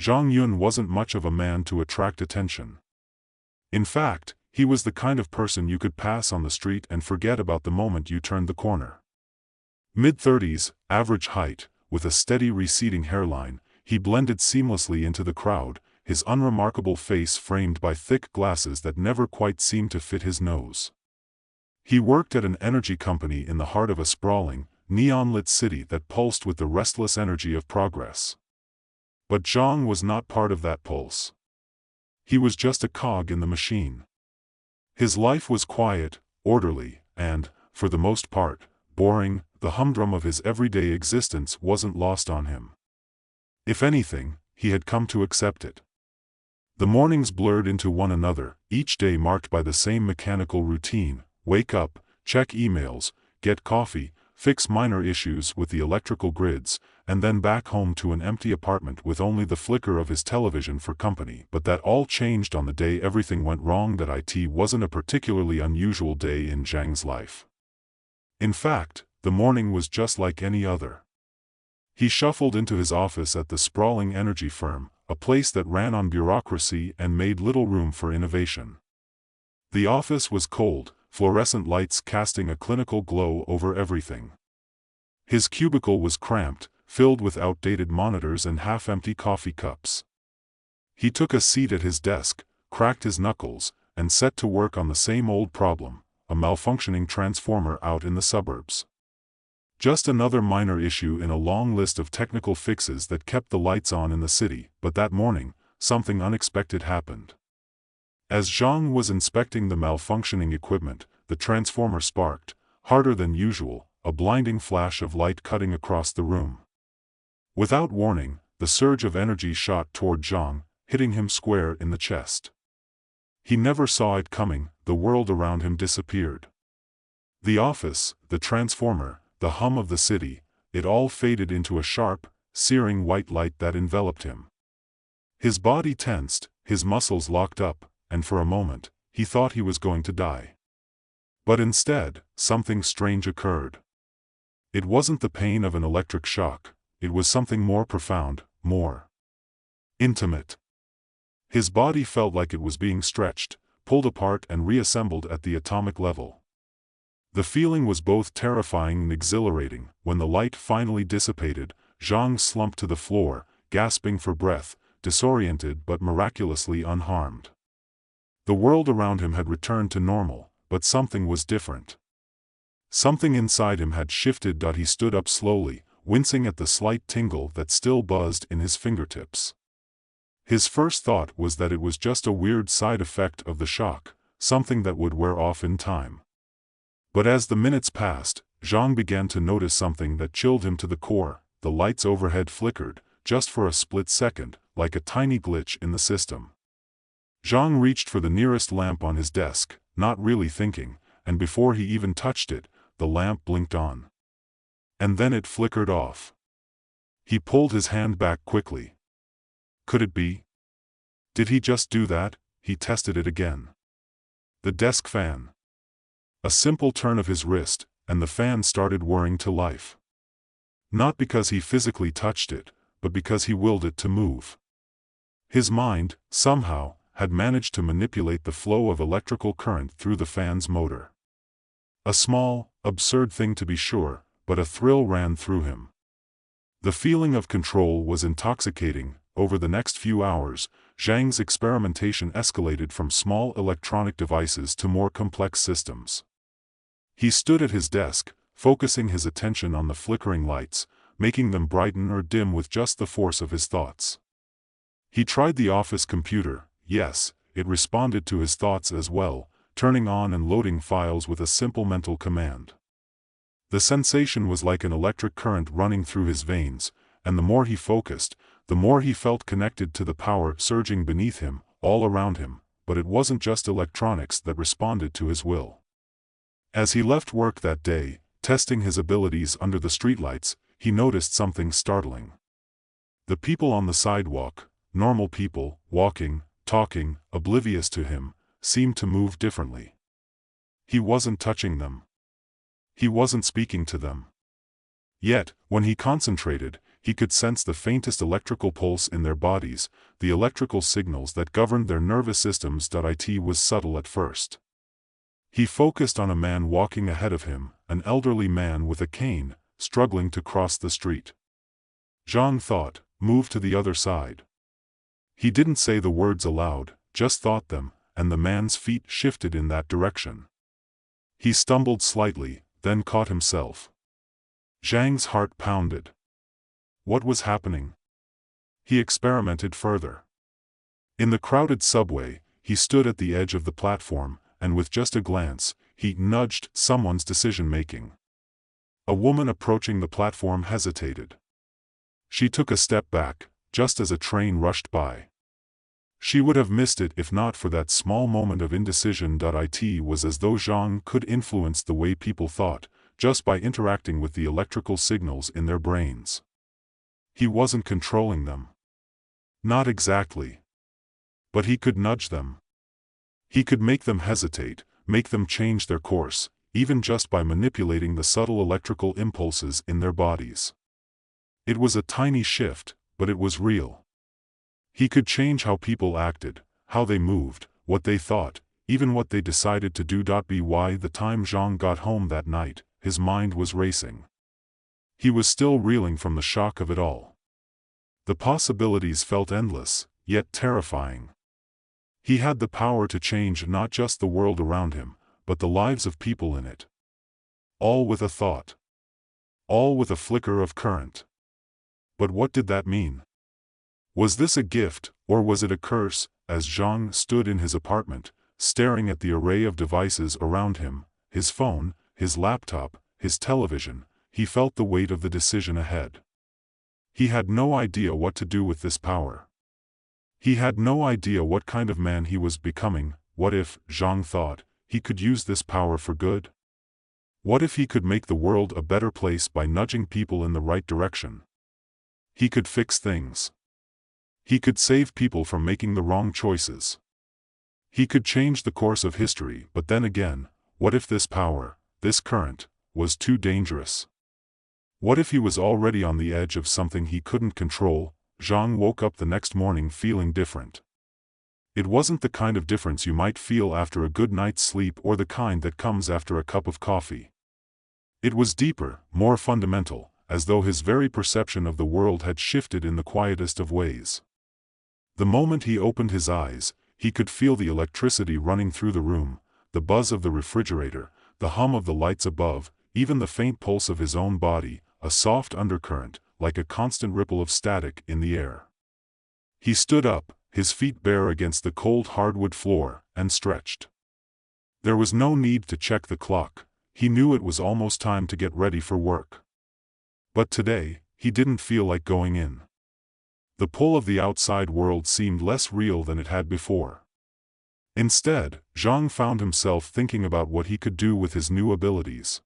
Zhang Yun wasn't much of a man to attract attention. In fact, he was the kind of person you could pass on the street and forget about the moment you turned the corner. Mid-30s, average height, with a steady receding hairline, he blended seamlessly into the crowd, his unremarkable face framed by thick glasses that never quite seemed to fit his nose. He worked at an energy company in the heart of a sprawling, neon-lit city that pulsed with the restless energy of progress. But Zhang was not part of that pulse. He was just a cog in the machine. His life was quiet, orderly, and, for the most part, boring. The humdrum of his everyday existence wasn't lost on him. If anything, he had come to accept it. The mornings blurred into one another, each day marked by the same mechanical routine: wake up, check emails, get coffee, fix minor issues with the electrical grids, and then back home to an empty apartment with only the flicker of his television for company. But that all changed on the day everything went wrong. That it wasn't a particularly unusual day in Zhang's life. In fact, the morning was just like any other. He shuffled into his office at the sprawling energy firm, a place that ran on bureaucracy and made little room for innovation. The office was cold, fluorescent lights casting a clinical glow over everything. His cubicle was cramped, filled with outdated monitors and half-empty coffee cups. He took a seat at his desk, cracked his knuckles, and set to work on the same old problem: a malfunctioning transformer out in the suburbs. Just another minor issue in a long list of technical fixes that kept the lights on in the city. But that morning, something unexpected happened. As Zhang was inspecting the malfunctioning equipment, the transformer sparked, harder than usual, a blinding flash of light cutting across the room. Without warning, the surge of energy shot toward Zhang, hitting him square in the chest. He never saw it coming. The world around him disappeared. The office, the transformer, the hum of the city, it all faded into a sharp, searing white light that enveloped him. His body tensed, his muscles locked up, and for a moment, he thought he was going to die. But instead, something strange occurred. It wasn't the pain of an electric shock, it was something more profound, more intimate. His body felt like it was being stretched, pulled apart and reassembled at the atomic level. The feeling was both terrifying and exhilarating. When the light finally dissipated, Zhang slumped to the floor, gasping for breath, disoriented but miraculously unharmed. The world around him had returned to normal, but something was different. Something inside him had shifted. He stood up slowly, wincing at the slight tingle that still buzzed in his fingertips. His first thought was that it was just a weird side effect of the shock, something that would wear off in time. But as the minutes passed, Zhang began to notice something that chilled him to the core. The lights overhead flickered, just for a split second, like a tiny glitch in the system. Zhang reached for the nearest lamp on his desk, not really thinking, and before he even touched it, the lamp blinked on. And then it flickered off. He pulled his hand back quickly. Could it be? Did he just do that? He tested it again. The desk fan. A simple turn of his wrist, and the fan started whirring to life. Not because he physically touched it, but because he willed it to move. His mind, somehow, had managed to manipulate the flow of electrical current through the fan's motor. A small, absurd thing to be sure, but a thrill ran through him. The feeling of control was intoxicating. Over the next few hours, Zhang's experimentation escalated from small electronic devices to more complex systems. He stood at his desk, focusing his attention on the flickering lights, making them brighten or dim with just the force of his thoughts. He tried the office computer. Yes, it responded to his thoughts as well, turning on and loading files with a simple mental command. The sensation was like an electric current running through his veins, and the more he focused, the more he felt connected to the power surging beneath him, all around him. But it wasn't just electronics that responded to his will. As he left work that day, testing his abilities under the streetlights, he noticed something startling. The people on the sidewalk, normal people, walking, talking, oblivious to him, seemed to move differently. He wasn't touching them. He wasn't speaking to them. Yet, when he concentrated, he could sense the faintest electrical pulse in their bodies. The electrical signals that governed their nervous systems. It was subtle at first. He focused on a man walking ahead of him, an elderly man with a cane, struggling to cross the street. Zhang thought, "Move to the other side." He didn't say the words aloud, just thought them, and the man's feet shifted in that direction. He stumbled slightly, then caught himself. Zhang's heart pounded. What was happening? He experimented further. In the crowded subway, he stood at the edge of the platform, and with just a glance, he nudged someone's decision-making. A woman approaching the platform hesitated. She took a step back, just as a train rushed by. She would have missed it if not for that small moment of indecision. It was as though Zhang could influence the way people thought, just by interacting with the electrical signals in their brains. He wasn't controlling them. Not exactly. But he could nudge them. He could make them hesitate, make them change their course, even just by manipulating the subtle electrical impulses in their bodies. It was a tiny shift, but it was real. He could change how people acted, how they moved, what they thought, even what they decided to do. By the time Zhang got home that night, his mind was racing. He was still reeling from the shock of it all. The possibilities felt endless, yet terrifying. He had the power to change not just the world around him, but the lives of people in it. All with a thought. All with a flicker of current. But what did that mean? Was this a gift, or was it a curse? As Zhang stood in his apartment, staring at the array of devices around him, his phone, his laptop, his television, he felt the weight of the decision ahead. He had no idea what to do with this power. He had no idea what kind of man he was becoming. What if, Zhang thought, he could use this power for good? What if he could make the world a better place by nudging people in the right direction? He could fix things. He could save people from making the wrong choices. He could change the course of history. But then again, what if this power, this current, was too dangerous? What if he was already on the edge of something he couldn't control? Zhang woke up the next morning feeling different. It wasn't the kind of difference you might feel after a good night's sleep or the kind that comes after a cup of coffee. It was deeper, more fundamental, as though his very perception of the world had shifted in the quietest of ways. The moment he opened his eyes, he could feel the electricity running through the room, the buzz of the refrigerator, the hum of the lights above, even the faint pulse of his own body, a soft undercurrent, like a constant ripple of static in the air. He stood up, his feet bare against the cold hardwood floor, and stretched. There was no need to check the clock. He knew it was almost time to get ready for work. But today, he didn't feel like going in. The pull of the outside world seemed less real than it had before. Instead, Zhang found himself thinking about what he could do with his new abilities.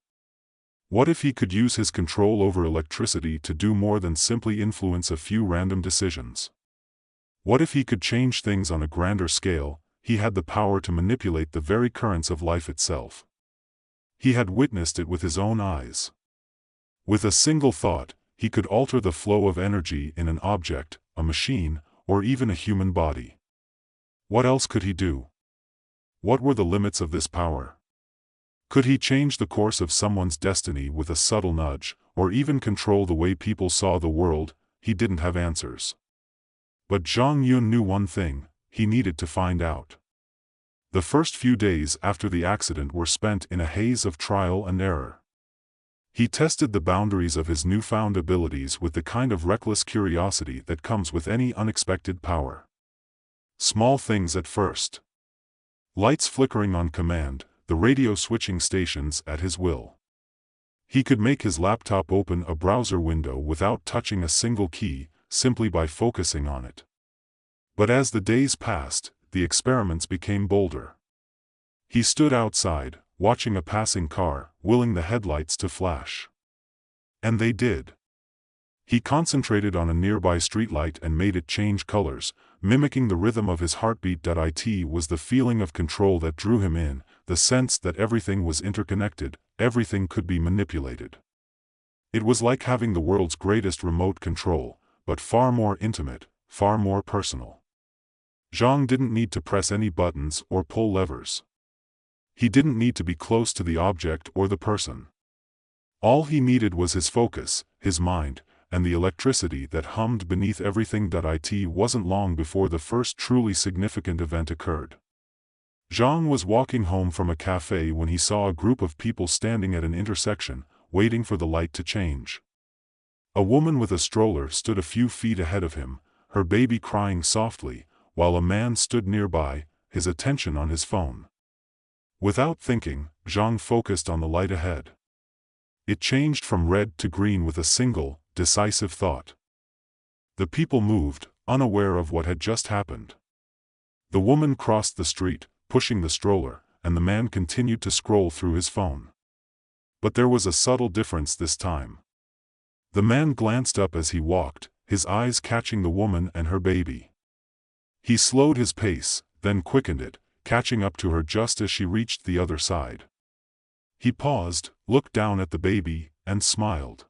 What if he could use his control over electricity to do more than simply influence a few random decisions? What if he could change things on a grander scale? He had the power to manipulate the very currents of life itself. He had witnessed it with his own eyes. With a single thought, he could alter the flow of energy in an object, a machine, or even a human body. What else could he do? What were the limits of this power? Could he change the course of someone's destiny with a subtle nudge, or even control the way people saw the world? He didn't have answers. But Zhang Yun knew one thing: he needed to find out. The first few days after the accident were spent in a haze of trial and error. He tested the boundaries of his newfound abilities with the kind of reckless curiosity that comes with any unexpected power. Small things at first. Lights flickering on command, the radio switching stations at his will. He could make his laptop open a browser window without touching a single key, simply by focusing on it. But as the days passed, the experiments became bolder. He stood outside, watching a passing car, willing the headlights to flash. And they did. He concentrated on a nearby streetlight and made it change colors, mimicking the rhythm of his heartbeat. It was the feeling of control that drew him in, the sense that everything was interconnected, everything could be manipulated. It was like having the world's greatest remote control, but far more intimate, far more personal. Zhang didn't need to press any buttons or pull levers. He didn't need to be close to the object or the person. All he needed was his focus, his mind, and the electricity that hummed beneath everything. It wasn't long before the first truly significant event occurred. Zhang was walking home from a cafe when he saw a group of people standing at an intersection, waiting for the light to change. A woman with a stroller stood a few feet ahead of him, her baby crying softly, while a man stood nearby, his attention on his phone. Without thinking, Zhang focused on the light ahead. It changed from red to green with a single, decisive thought. The people moved, unaware of what had just happened. The woman crossed the street, pushing the stroller, and the man continued to scroll through his phone. But there was a subtle difference this time. The man glanced up as he walked, his eyes catching the woman and her baby. He slowed his pace, then quickened it, catching up to her just as she reached the other side. He paused, looked down at the baby, and smiled.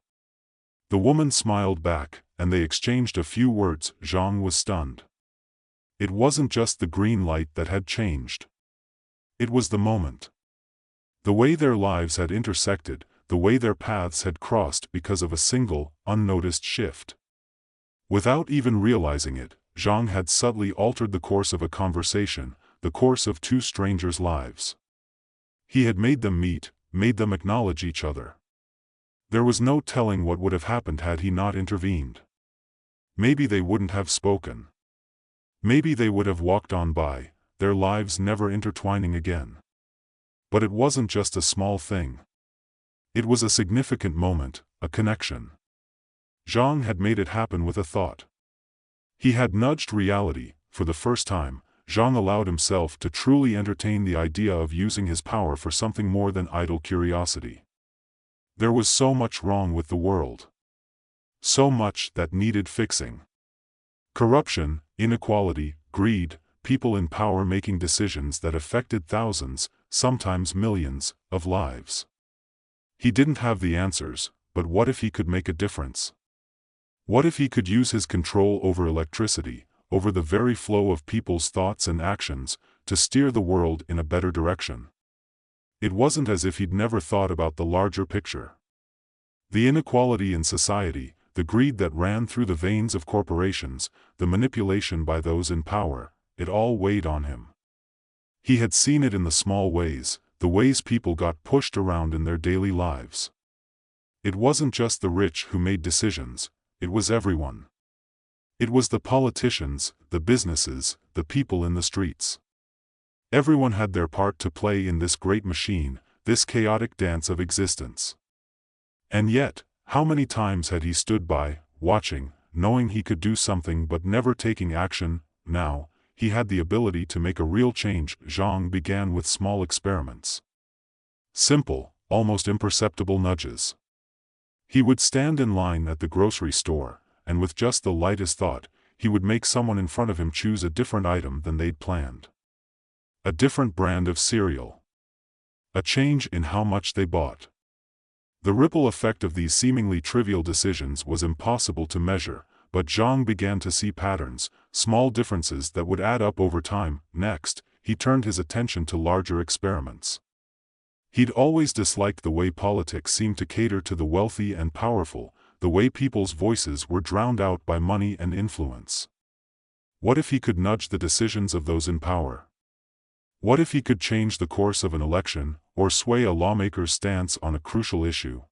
The woman smiled back, and they exchanged a few words. Zhang was stunned. It wasn't just the green light that had changed. It was the moment. The way their lives had intersected, the way their paths had crossed because of a single, unnoticed shift. Without even realizing it, Zhang had subtly altered the course of a conversation, the course of two strangers' lives. He had made them meet, made them acknowledge each other. There was no telling what would have happened had he not intervened. Maybe they wouldn't have spoken. Maybe they would have walked on by, their lives never intertwining again. But it wasn't just a small thing. It was a significant moment, a connection. Zhang had made it happen with a thought. He had nudged reality. For the first time, Zhang allowed himself to truly entertain the idea of using his power for something more than idle curiosity. There was so much wrong with the world. So much that needed fixing. Corruption, inequality, greed, people in power making decisions that affected thousands, sometimes millions, of lives. He didn't have the answers, but what if he could make a difference? What if he could use his control over electricity, over the very flow of people's thoughts and actions, to steer the world in a better direction? It wasn't as if he'd never thought about the larger picture. The inequality in society, the greed that ran through the veins of corporations, the manipulation by those in power, it all weighed on him. He had seen it in the small ways, the ways people got pushed around in their daily lives. It wasn't just the rich who made decisions, it was everyone. It was the politicians, the businesses, the people in the streets. Everyone had their part to play in this great machine, this chaotic dance of existence. And yet, how many times had he stood by, watching, knowing he could do something but never taking action? Now, he had the ability to make a real change. Zhang began with small experiments. Simple, almost imperceptible nudges. He would stand in line at the grocery store, and with just the lightest thought, he would make someone in front of him choose a different item than they'd planned. A different brand of cereal. A change in how much they bought. The ripple effect of these seemingly trivial decisions was impossible to measure, but Zhang began to see patterns, small differences that would add up over time. Next, he turned his attention to larger experiments. He'd always disliked the way politics seemed to cater to the wealthy and powerful, the way people's voices were drowned out by money and influence. What if he could nudge the decisions of those in power? What if he could change the course of an election, or sway a lawmaker's stance on a crucial issue?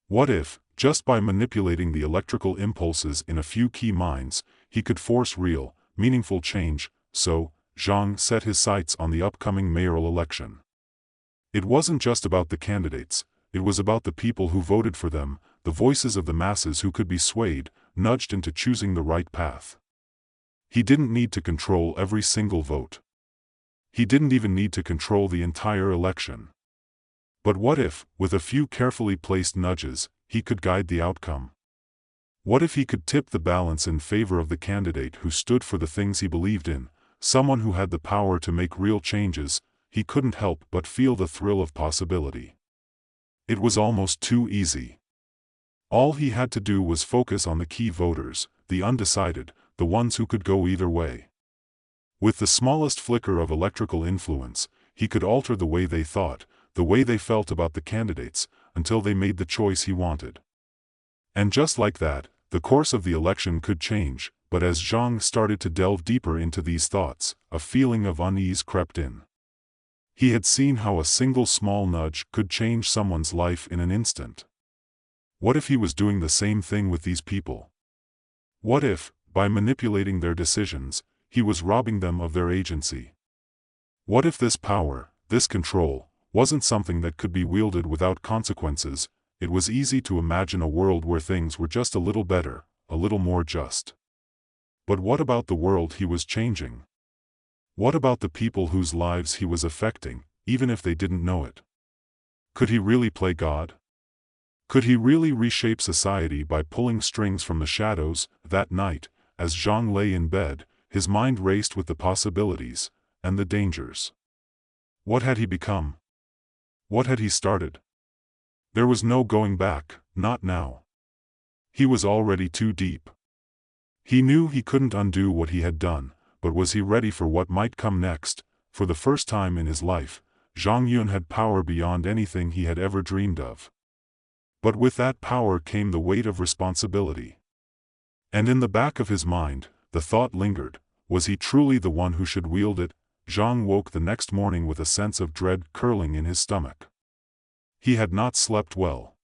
What if, just by manipulating the electrical impulses in a few key minds, he could force real, meaningful change? So, Zhang set his sights on the upcoming mayoral election. It wasn't just about the candidates, it was about the people who voted for them, the voices of the masses who could be swayed, nudged into choosing the right path. He didn't need to control every single vote. He didn't even need to control the entire election. But what if, with a few carefully placed nudges, he could guide the outcome? What if he could tip the balance in favor of the candidate who stood for the things he believed in, someone who had the power to make real changes? He couldn't help but feel the thrill of possibility. It was almost too easy. All he had to do was focus on the key voters, the undecided, the ones who could go either way. With the smallest flicker of electrical influence, he could alter the way they thought, the way they felt about the candidates, until they made the choice he wanted. And just like that, the course of the election could change, but as Zhang started to delve deeper into these thoughts, a feeling of unease crept in. He had seen how a single small nudge could change someone's life in an instant. What if he was doing the same thing with these people? What if, by manipulating their decisions, he was robbing them of their agency? What if this power, this control, wasn't something that could be wielded without consequences? It was easy to imagine a world where things were just a little better, a little more just. But what about the world he was changing? What about the people whose lives he was affecting, even if they didn't know it? Could he really play God? Could he really reshape society by pulling strings from the shadows? That night, as Zhang lay in bed, his mind raced with the possibilities, and the dangers. What had he become? What had he started? There was no going back, not now. He was already too deep. He knew he couldn't undo what he had done, but was he ready for what might come next? For the first time in his life, Zhang Yun had power beyond anything he had ever dreamed of. But with that power came the weight of responsibility. And in the back of his mind, the thought lingered, was he truly the one who should wield it? Zhang woke the next morning with a sense of dread curling in his stomach. He had not slept well.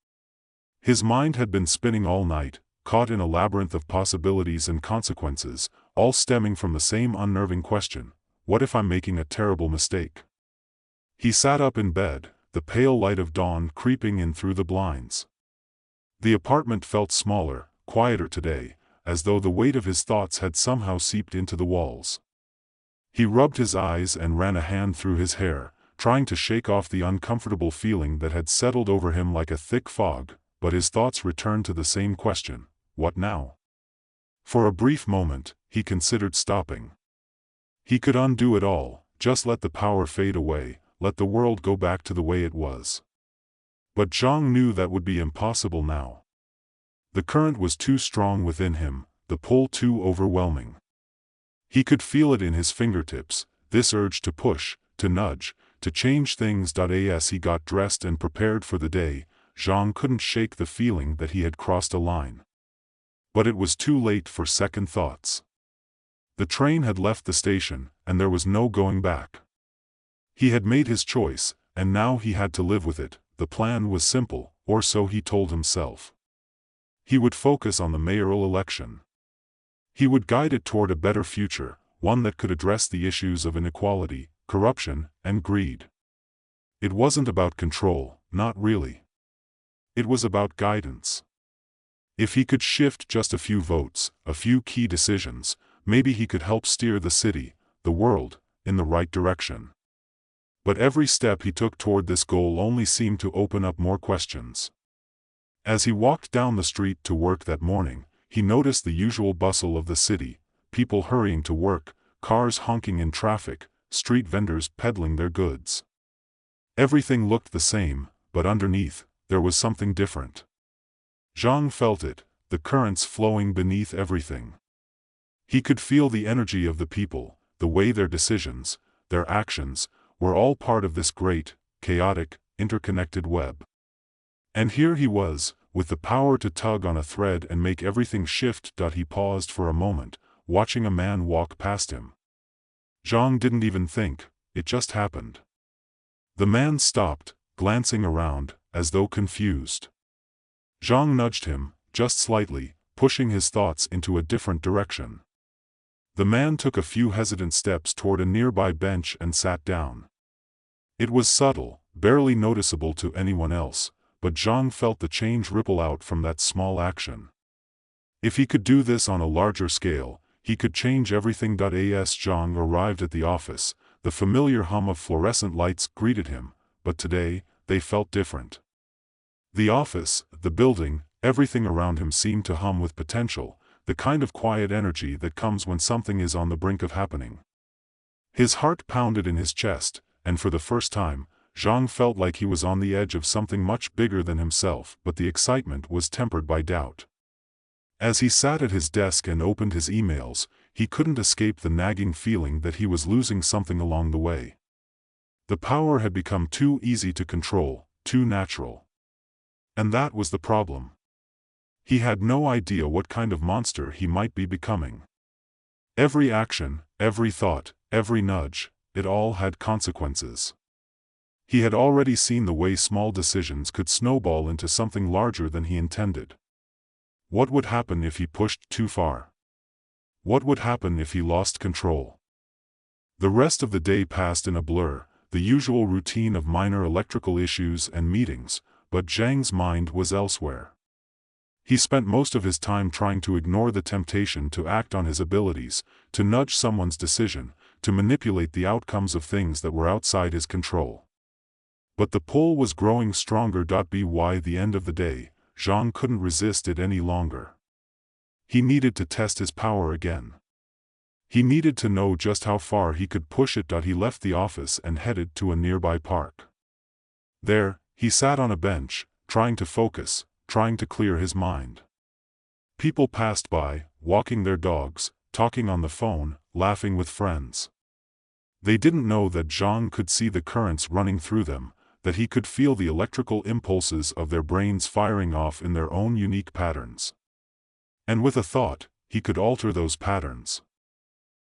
His mind had been spinning all night, caught in a labyrinth of possibilities and consequences, all stemming from the same unnerving question: what if I'm making a terrible mistake? He sat up in bed, the pale light of dawn creeping in through the blinds. The apartment felt smaller, quieter today, as though the weight of his thoughts had somehow seeped into the walls. He rubbed his eyes and ran a hand through his hair, trying to shake off the uncomfortable feeling that had settled over him like a thick fog, but his thoughts returned to the same question: what now? For a brief moment, he considered stopping. He could undo it all, just let the power fade away, let the world go back to the way it was. But Zhang knew that would be impossible now. The current was too strong within him, the pull too overwhelming. He could feel it in his fingertips, this urge to push, to nudge, to change things. As he got dressed and prepared for the day, Zhang couldn't shake the feeling that he had crossed a line. But it was too late for second thoughts. The train had left the station, and there was no going back. He had made his choice, and now he had to live with it. The plan was simple, or so he told himself. He would focus on the mayoral election. He would guide it toward a better future, one that could address the issues of inequality, corruption, and greed. It wasn't about control, not really. It was about guidance. If he could shift just a few votes, a few key decisions, maybe he could help steer the city, the world, in the right direction. But every step he took toward this goal only seemed to open up more questions. As he walked down the street to work that morning, he noticed the usual bustle of the city, people hurrying to work, cars honking in traffic, street vendors peddling their goods. Everything looked the same, but underneath, there was something different. Zhang felt it, the currents flowing beneath everything. He could feel the energy of the people, the way their decisions, their actions, were all part of this great, chaotic, interconnected web. And here he was, with the power to tug on a thread and make everything shift. He paused for a moment, watching a man walk past him. Zhang didn't even think, it just happened. The man stopped, glancing around, as though confused. Zhang nudged him, just slightly, pushing his thoughts into a different direction. The man took a few hesitant steps toward a nearby bench and sat down. It was subtle, barely noticeable to anyone else, but Zhang felt the change ripple out from that small action. If he could do this on a larger scale, he could change everything. As Zhang arrived at the office, the familiar hum of fluorescent lights greeted him, but today, they felt different. The office, the building, everything around him seemed to hum with potential, the kind of quiet energy that comes when something is on the brink of happening. His heart pounded in his chest, and for the first time, Zhang felt like he was on the edge of something much bigger than himself, but the excitement was tempered by doubt. As he sat at his desk and opened his emails, he couldn't escape the nagging feeling that he was losing something along the way. The power had become too easy to control, too natural. And that was the problem. He had no idea what kind of monster he might be becoming. Every action, every thought, every nudge, it all had consequences. He had already seen the way small decisions could snowball into something larger than he intended. What would happen if he pushed too far? What would happen if he lost control? The rest of the day passed in a blur, the usual routine of minor electrical issues and meetings, but Zhang's mind was elsewhere. He spent most of his time trying to ignore the temptation to act on his abilities, to nudge someone's decision, to manipulate the outcomes of things that were outside his control. But the pull was growing stronger. By the end of the day, Zhang couldn't resist it any longer. He needed to test his power again. He needed to know just how far he could push it. He left the office and headed to a nearby park. There, he sat on a bench, trying to focus, trying to clear his mind. People passed by, walking their dogs, talking on the phone, laughing with friends. They didn't know that Zhang could see the currents running through them, that he could feel the electrical impulses of their brains firing off in their own unique patterns. And with a thought, he could alter those patterns.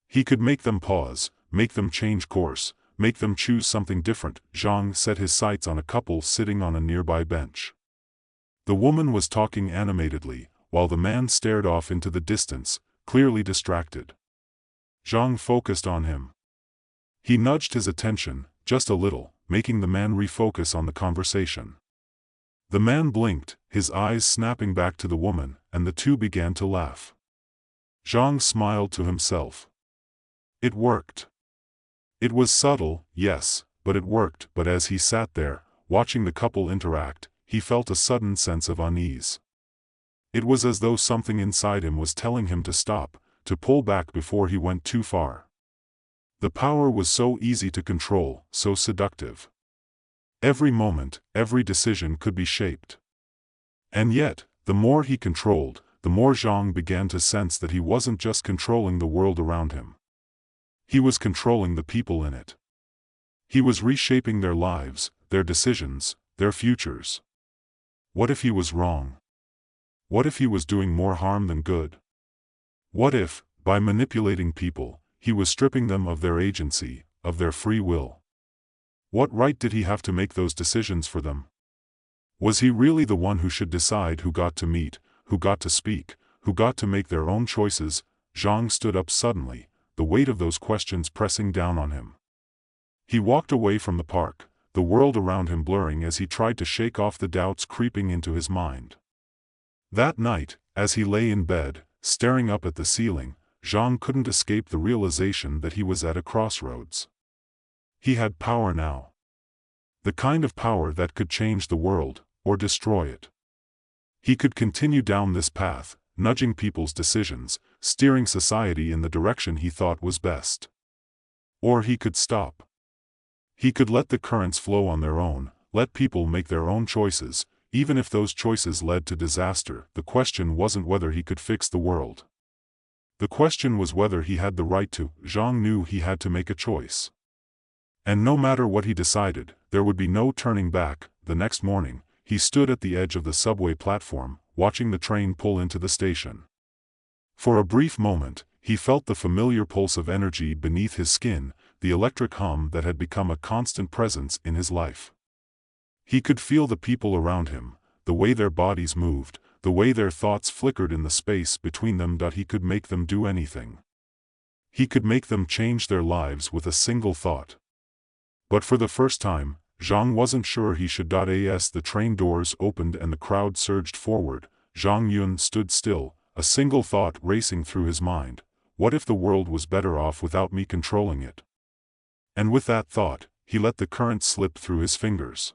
He could make them pause, make them change course, make them choose something different. Zhang set his sights on a couple sitting on a nearby bench. The woman was talking animatedly, while the man stared off into the distance, clearly distracted. Zhang focused on him. He nudged his attention, just a little, making the man refocus on the conversation. The man blinked, his eyes snapping back to the woman, and the two began to laugh. Zhang smiled to himself. It worked. It was subtle, yes, but it worked. But as he sat there, watching the couple interact, he felt a sudden sense of unease. It was as though something inside him was telling him to stop, to pull back before he went too far. The power was so easy to control, so seductive. Every moment, every decision could be shaped. And yet, the more he controlled, the more Zhang began to sense that he wasn't just controlling the world around him. He was controlling the people in it. He was reshaping their lives, their decisions, their futures. What if he was wrong? What if he was doing more harm than good? What if, by manipulating people, he was stripping them of their agency, of their free will? What right did he have to make those decisions for them? Was he really the one who should decide who got to meet, who got to speak, who got to make their own choices? Zhang stood up suddenly, the weight of those questions pressing down on him. He walked away from the park, the world around him blurring as he tried to shake off the doubts creeping into his mind. That night, as he lay in bed, staring up at the ceiling, Zhang couldn't escape the realization that he was at a crossroads. He had power now. The kind of power that could change the world, or destroy it. He could continue down this path, nudging people's decisions, steering society in the direction he thought was best. Or he could stop. He could let the currents flow on their own, let people make their own choices, even if those choices led to disaster. The question wasn't whether he could fix the world. The question was whether he had the right to. Zhang knew he had to make a choice. And no matter what he decided, there would be no turning back. The next morning, he stood at the edge of the subway platform, watching the train pull into the station. For a brief moment, he felt the familiar pulse of energy beneath his skin, the electric hum that had become a constant presence in his life. He could feel the people around him, the way their bodies moved, the way their thoughts flickered in the space between them. He could make them do anything. He could make them change their lives with a single thought. But for the first time, Zhang wasn't sure he should. As the train doors opened and the crowd surged forward, Zhang Yun stood still, a single thought racing through his mind. What if the world was better off without me controlling it? And with that thought, he let the current slip through his fingers.